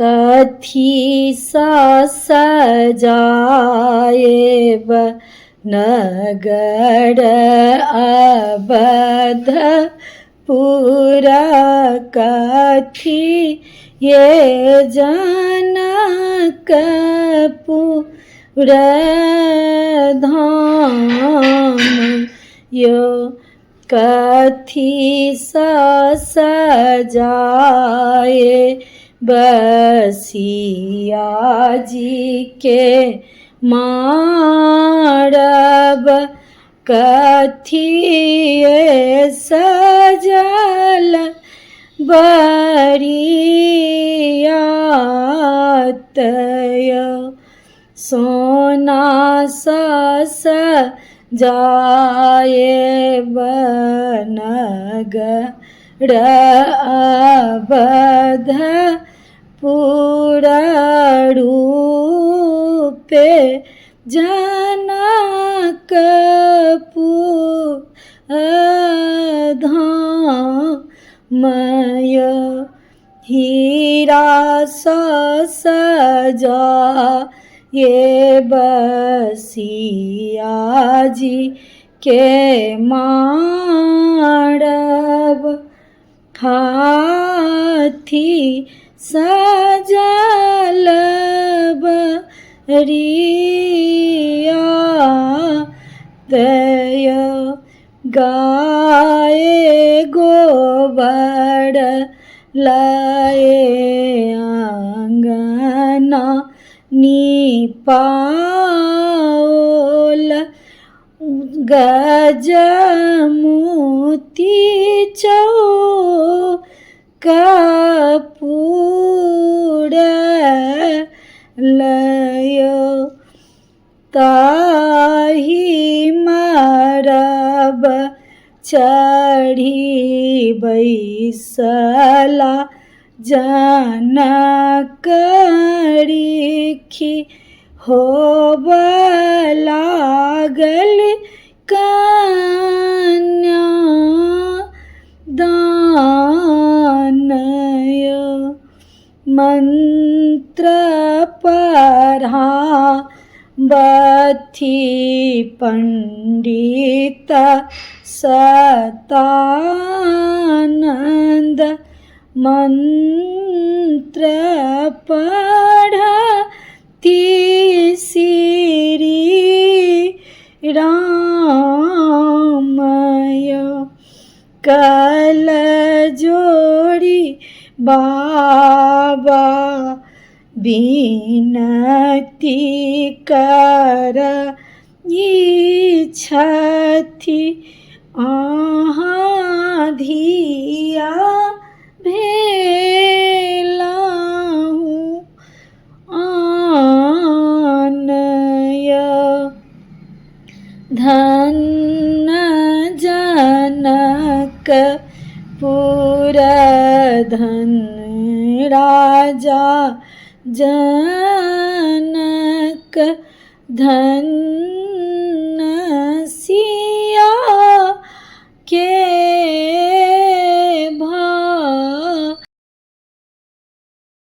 कथी सा सजाएब नगर अवधपुर कथी ये जनकपुर धाम यो कथी सा सजाए बसिया जी के मारब कथी सजल बरियात सोना सजाए बनगर अवधपुर रूपे जनकपुर धामय हीरा सजा ये बसिया जी के मारब हाथी सजल बरिया तय गाय गोबर लाए आंगना निपाओल गजमोती चौकपूर लय ताही मरब चढ़ी बैसला जनक रिखी होब लागल कन्या दानय मंत्र पढ़ा बथी पंडित सतानंद मंत्र पढ़ती श्री रामय कल जोड़ी बाबा बिनती कर छथि आहाँ धिया भेलाहूँ आनय धन्य जनकपुर धन्य राजा जनक धन्य